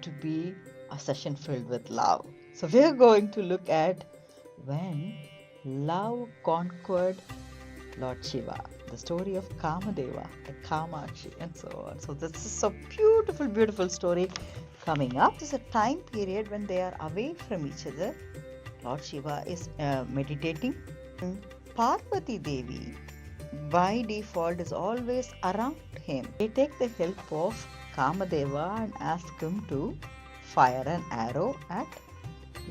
to be a session filled with love. So we are going to look at when love conquered Lord Shiva, the story of Kāma Deva, the Kāmākshi, and so on. So this is a beautiful, beautiful story coming up. This is a time period when they are away from each other. Lord Shiva is meditating. Parvati Devi, by default, is always around him. They take the help of Kāma Deva and ask him to fire an arrow at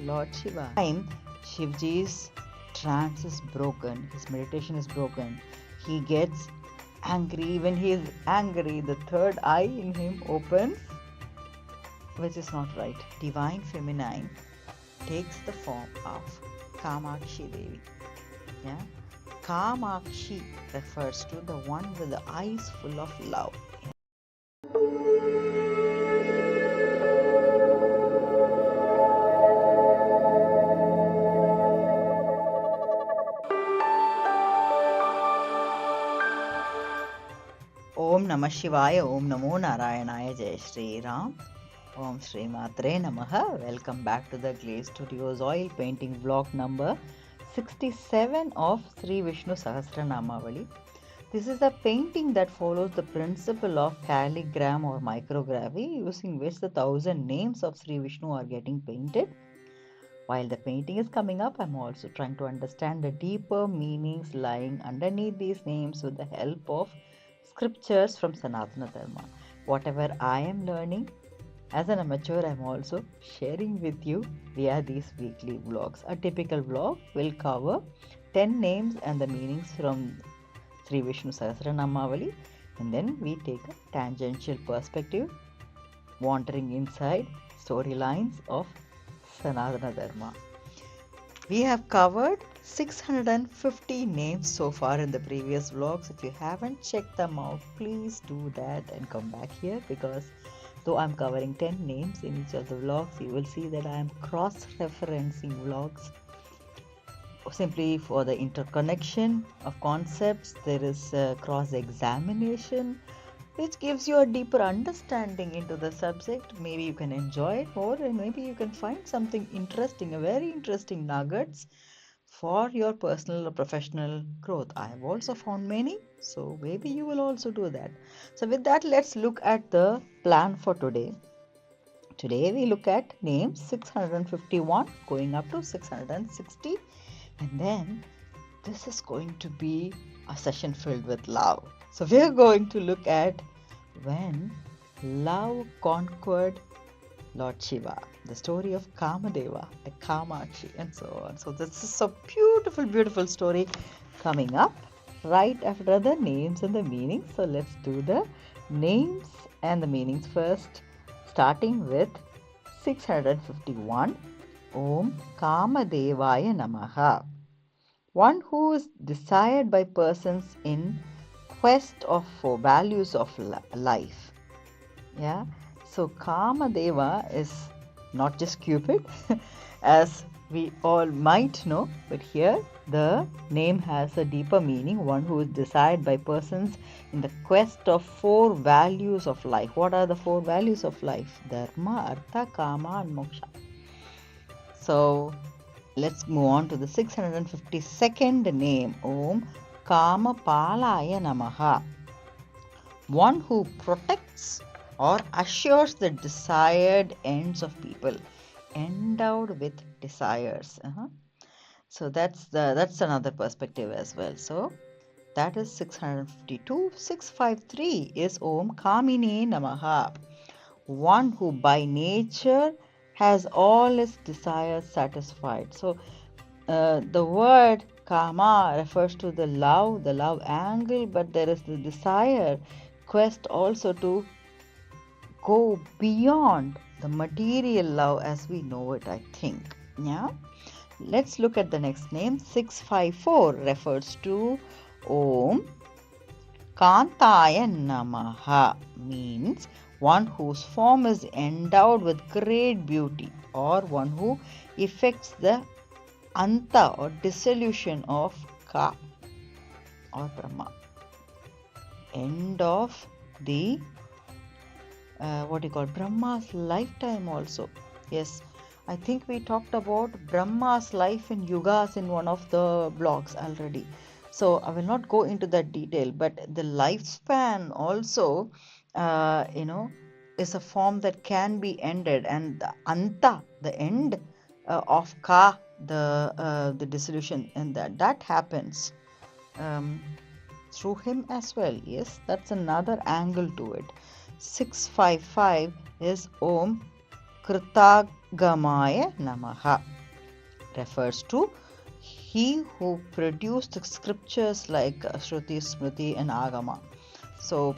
Lord Shiva. Time Shivji's trance is broken, his meditation is broken. He gets angry. When he is angry, the third eye in him opens, which is not right. Divine feminine takes the form of Kāmakshi Devi. Yeah? Kāmakshi refers to the one with the eyes full of love. Om Namah Shivaya, Om Namo Narayanaya, Jai Shri Ram, Om Shri Matre Namaha. Welcome back to the Glaze Studios oil painting vlog number 67 of Sri Vishnu Sahasranamavali. This is a painting that follows the principle of calligram or micrography, using which the 1,000 names of Sri Vishnu are getting painted. While the painting is coming up, I'm also trying to understand the deeper meanings lying underneath these names with the help of scriptures from Sanatana Dharma. Whatever I am learning as an amateur, I'm also sharing with you via these weekly vlogs. A typical vlog will cover 10 names and the meanings from Sri Vishnu Sahasranamavali, and then we take a tangential perspective, wandering inside storylines of Sanatana Dharma. We have covered 650 names so far in the previous vlogs. If you haven't checked them out, please do that and come back here, because though I'm covering 10 names in each of the vlogs, you will see that I am cross-referencing vlogs simply for the interconnection of concepts. There is cross-examination, which gives you a deeper understanding into the subject. Maybe you can enjoy it more, and maybe you can find something interesting, a very interesting nuggets for your personal or professional growth. I have also found many, so maybe you will also do that. So with that, let's look at the plan for today. Today we look at names 651 going up to 660, and then this is going to be a session filled with love. So we are going to look at when love conquered Lord Shiva, the story of Kāma Deva, the Kāmākshi, and so on. So this is a beautiful, beautiful story coming up right after the names and the meanings. So let's do the names and the meanings first, starting with 651. Om Kāma Devaya Namaha. One who is desired by persons in quest of for values of life. Yeah. So Kāma Deva is not just Cupid, as we all might know, but here the name has a deeper meaning. One who is desired by persons in the quest of 4 values of life. What are the 4 values of life? Dharma, Artha, Kama, and Moksha. So let's move on to the 652nd name. Om Kāma Palaya Namaha. One who protects or assures the desired ends of people, endowed with desires. So that's another perspective as well. So that is 652. 653 is Om Kamine Namaha. One who by nature has all his desires satisfied. So the word Kama refers to the love angle, but there is the desire, quest also to go beyond the material love as we know it, I think. Yeah. Let's look at the next name. 654 refers to Om Kantaya Namaha, means one whose form is endowed with great beauty, or one who effects the anta or dissolution of Ka or Brahma, end of the Brahma's lifetime also. Yes, I think we talked about Brahma's life in yugas in one of the blogs already. So I will not go into that detail, but the lifespan also, is a form that can be ended, and the anta, the end of ka, the dissolution, and that happens through him as well. Yes, that's another angle to it. 655 is Om Kritagamaya Namaha, refers to he who produced the scriptures like Shruti, Smriti and Agama. So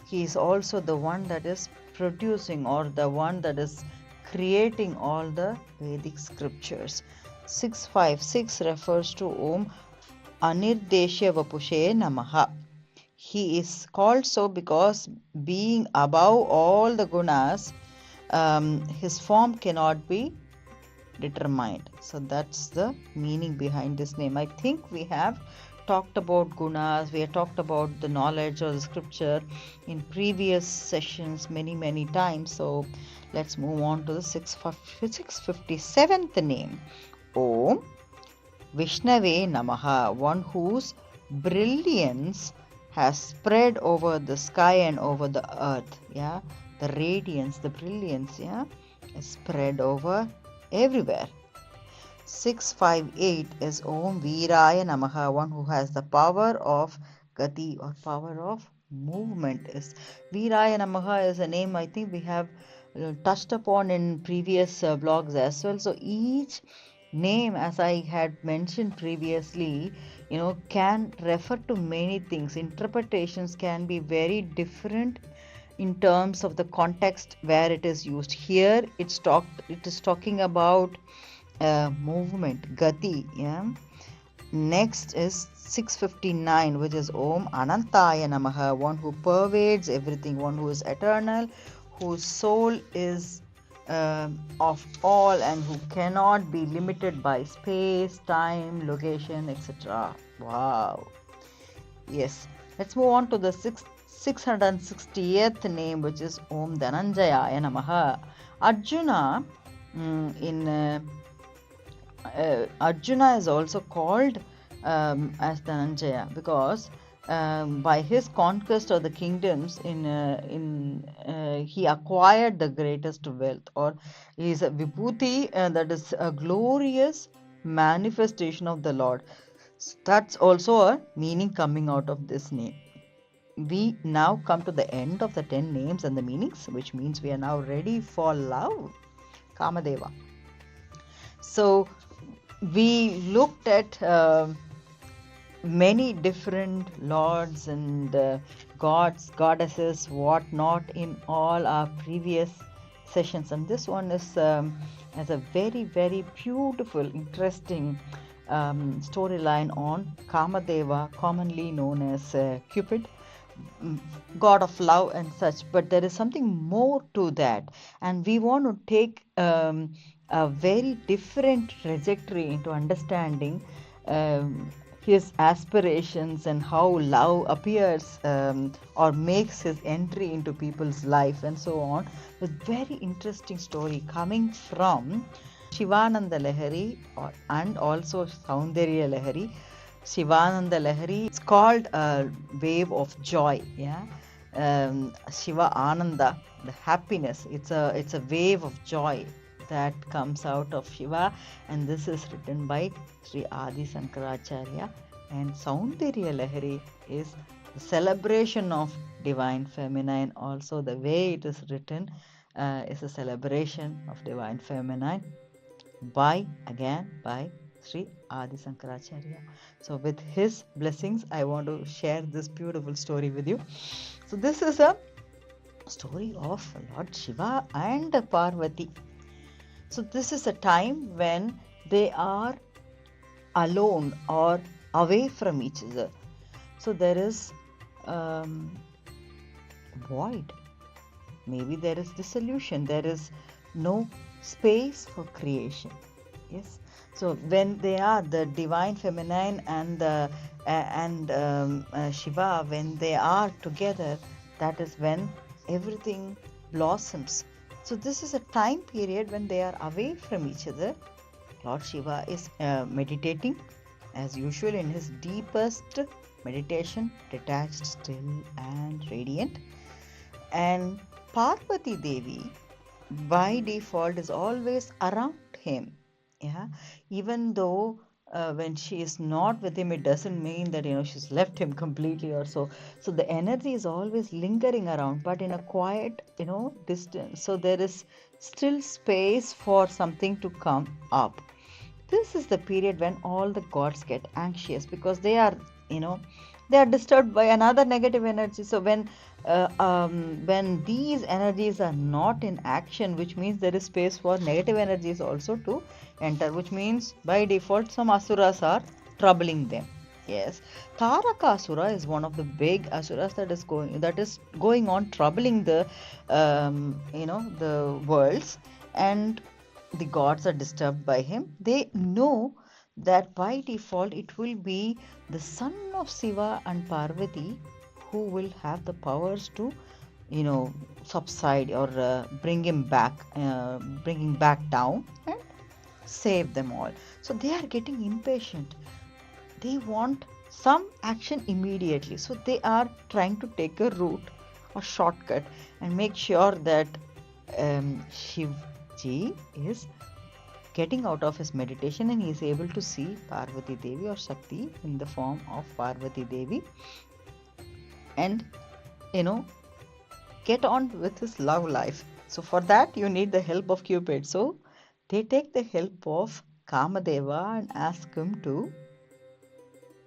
he is also the one that is producing, or the one that is creating all the Vedic scriptures. 656 refers to Om Anirdeshya Vapushe Namaha. He is called so because being above all the gunas, his form cannot be determined. So that's the meaning behind this name. I think we have talked about gunas, we have talked about the knowledge or the scripture in previous sessions many times. So let's move on to the 657th name. Om Vishnave Namaha, one whose brilliance has spread over the sky and over the earth. Yeah, the radiance, the brilliance, yeah, is spread over everywhere. 658 is Om Veeraya Namaha, one who has the power of gati, or power of movement. Is Veeraya Namaha is a name I think we have touched upon in previous blogs as well. So each name, as I had mentioned previously, can refer to many things. Interpretations can be very different in terms of the context where it is used. Here it is talking about movement, gati. Yeah. Next is 659, which is Om Anantaya Namaha, one who pervades everything, one who is eternal, whose soul is of all, and who cannot be limited by space, time, location, etc. Wow. Yes. Let's move on to the 660th name, which is Om Dhananjaya Namaha. Arjuna Arjuna is also called as Dhananjaya because by his conquest of the kingdoms he acquired the greatest wealth, or he is a vibhuti, that is a glorious manifestation of the Lord. So that's also a meaning coming out of this name. We now come to the end of the 10 names and the meanings, which means we are now ready for love. Kāma Deva. So we looked at many different lords and gods, goddesses, whatnot in all our previous sessions, and this one is has a very beautiful, interesting storyline on Kāma Deva, commonly known as Cupid, god of love and such. But there is something more to that, and we want to take a very different trajectory into understanding his aspirations and how love appears or makes his entry into people's life and so on. With very interesting story coming from Sivānanda Lahari and also Soundarya Lahari. Sivānanda Lahari, it's called a wave of joy. Yeah, Shiva Ananda, the happiness. It's a wave of joy that comes out of Shiva, and this is written by Sri Adi Sankaracharya. And Soundarya Lahari is the celebration of divine feminine. Also, the way it is written is a celebration of divine feminine by Sri Adi Sankaracharya. So with his blessings, I want to share this beautiful story with you. So this is a story of Lord Shiva and Parvati. So this is a time when they are alone or away from each other. So there is void. Maybe there is dissolution. There is no space for creation. Yes. So when they are the divine feminine and Shiva, when they are together, that is when everything blossoms. So this is a time period when they are away from each other. Lord Shiva is meditating as usual in his deepest meditation, detached, still and radiant. And Parvati Devi by default is always around him. Yeah, even though when she is not with him, it doesn't mean that she's left him completely or so. So the energy is always lingering around, but in a quiet distance. So there is still space for something to come up. This is the period when all the gods get anxious because they are disturbed by another negative energy. So when these energies are not in action, which means there is space for negative energies also to enter, which means by default some asuras are troubling them. Yes, Tarakasura is one of the big asuras that is going on troubling the the worlds, and the gods are disturbed by him. They know that by default it will be the son of Shiva and Parvati who will have the powers to subside or bring him back down and save them all. So they are getting impatient. They want some action immediately. So they are trying to take a route or shortcut and make sure that Shivji is getting out of his meditation and he is able to see Parvati Devi or Shakti in the form of Parvati Devi and get on with his love life. So for that you need the help of Cupid. So they take the help of Kāma Deva and ask him to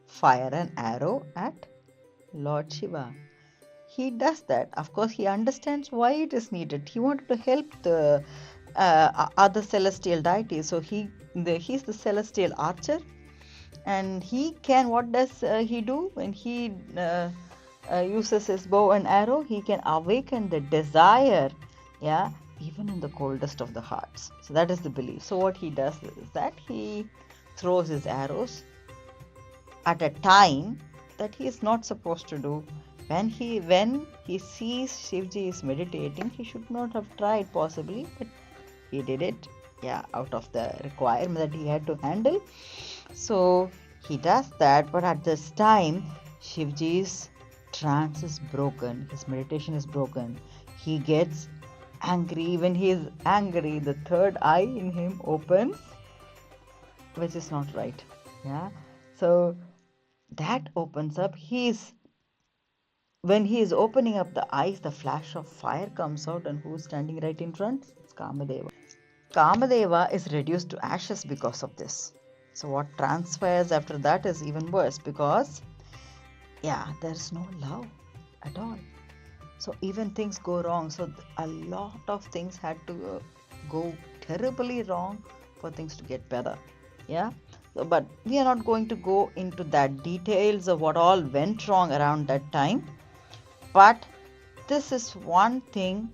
fire an arrow at Lord Shiva. He does that. Of course, he understands why it is needed. He wanted to help the other celestial deities. So he's the celestial archer, and he can. What does he do when he uses his bow and arrow? He can awaken the desire. Yeah, even in the coldest of the hearts. So that is the belief. So what he does is that he throws his arrows at a time that he is not supposed to do. When he sees Shivji is meditating, he should not have tried possibly, but he did it, out of the requirement that he had to handle. So he does that, but at this time, Shivji's trance is broken, his meditation is broken. He gets angry. When he is angry, the third eye in him opens, which is not right. Yeah, so that opens up. When he is opening up the eyes, the flash of fire comes out, and who's standing right in front? It's Kāma Deva. Kāma Deva is reduced to ashes because of this. So what transpires after that is even worse because, there's no love at all. So even things go wrong. So a lot of things had to go terribly wrong for things to get better. Yeah. So, but we are not going to go into that details of what all went wrong around that time. But this is one thing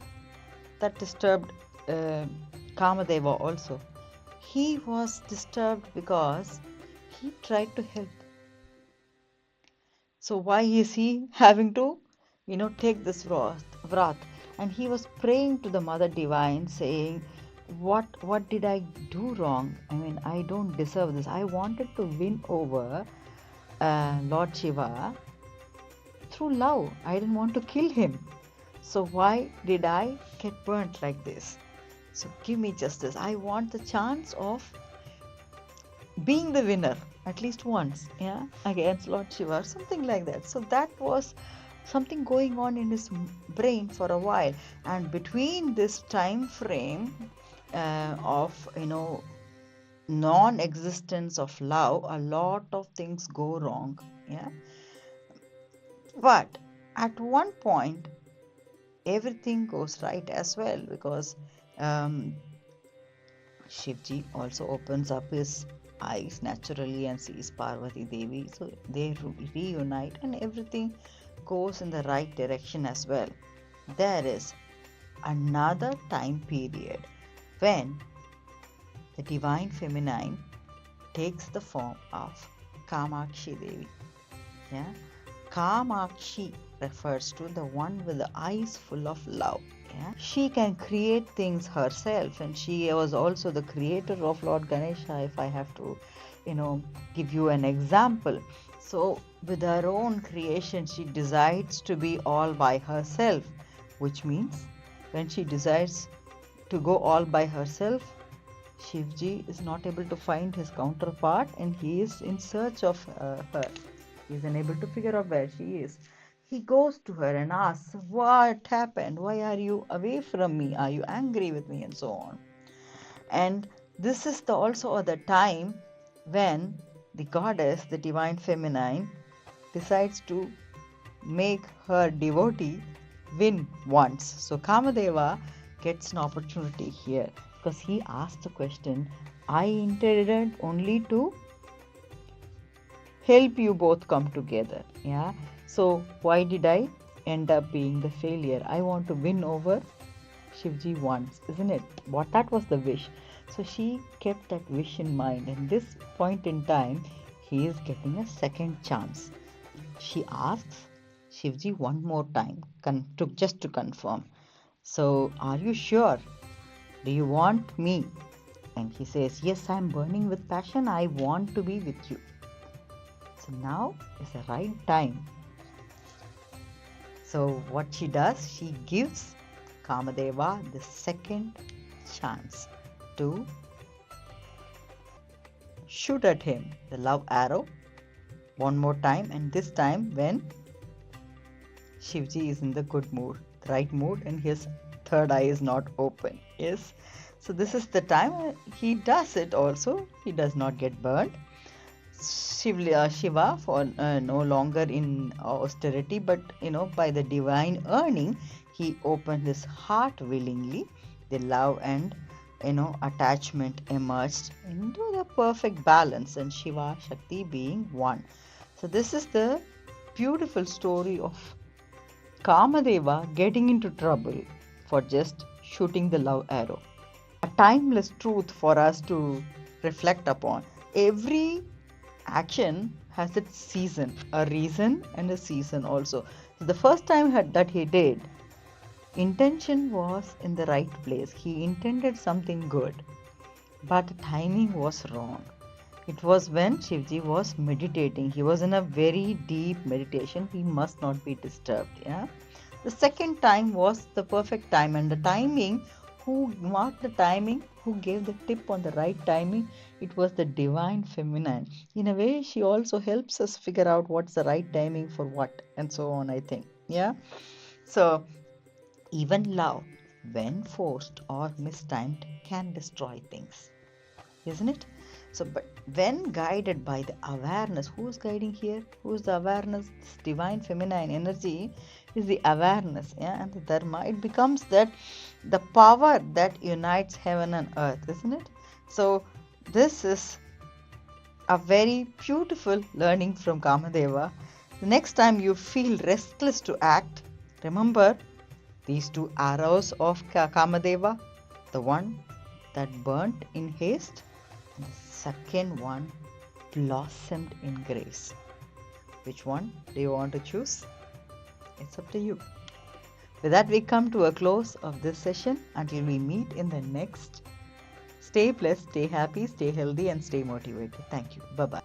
that disturbed Kāma Deva also. He was disturbed because he tried to help. So why is he having to, take this wrath? And he was praying to the Mother Divine saying, what did I do wrong? I mean, I don't deserve this. I wanted to win over Lord Shiva through love. I didn't want to kill him. So why did I get burnt like this? So give me justice. I want the chance of being the winner at least once, against Lord Shiva, something like that. So that was something going on in his brain for a while. And between this time frame of non-existence of love, a lot of things go wrong. But at one point everything goes right as well, because Shivji also opens up his eyes naturally and sees Parvati Devi. So they reunite and everything goes in the right direction as well. There is another time period when the Divine Feminine takes the form of Kāmākshi Devi. Kāmākshi refers to the one with the eyes full of love. Yeah? She can create things herself, and she was also the creator of Lord Ganesha, if I have to, give you an example. So with her own creation, she decides to be all by herself, which means when she decides to go all by herself, Shivji is not able to find his counterpart, and he is in search of her. He is unable to figure out where she is. He goes to her and asks, "What happened? Why are you away from me? Are you angry with me?" and so on. And this is also the time when the goddess, the divine feminine, decides to make her devotee win once. So Kāma Deva gets an opportunity here, because he asked the question, I intended only to help you both come together. Yeah. So why did I end up being the failure? I want to win over Shivji once, isn't it? That was the wish. So she kept that wish in mind, and this point in time, he is getting a second chance. She asks Shivji one more time, just to confirm. So, are you sure? Do you want me? And he says, yes, I am burning with passion. I want to be with you. So now is the right time. So what she does, she gives Kāma Deva the second chance to shoot at him the love arrow one more time, and this time when Shivji is in the good mood, the right mood, and his third eye is not open. Yes. So this is the time he does it also. He does not get burned. Shiva for no longer in austerity, but by the divine earning, he opened his heart willingly. The love and attachment emerged into the perfect balance, and Shiva Shakti being one. So this is the beautiful story of Kāma Deva getting into trouble for just shooting the love arrow. A timeless truth for us to reflect upon. Every action has its season, a reason and a season also. So the first time that he did, intention was in the right place. He intended something good, but the timing was wrong. It was when Shivji was meditating. He was in a very deep meditation. He must not be disturbed. Yeah. The second time was the perfect time, and the timing, who marked the timing, who gave the tip on the right timing, it was the divine feminine. In a way, she also helps us figure out what's the right timing for what, and so on, I think. Yeah. So even love, when forced or mistimed, can destroy things, isn't it? So, but when guided by the awareness, who's guiding here? Who's the awareness? This divine feminine energy is the awareness, yeah, and the Dharma. It becomes that the power that unites heaven and earth, isn't it? So this is a very beautiful learning from Kāma Deva. The next time you feel restless to act, remember these two arrows of Kāma Deva, the one that burnt in haste, and the second one blossomed in grace. Which one do you want to choose? It's up to you. With that, we come to a close of this session. Until we meet in the next, stay blessed, stay happy, stay healthy, and stay motivated. Thank you. Bye-bye.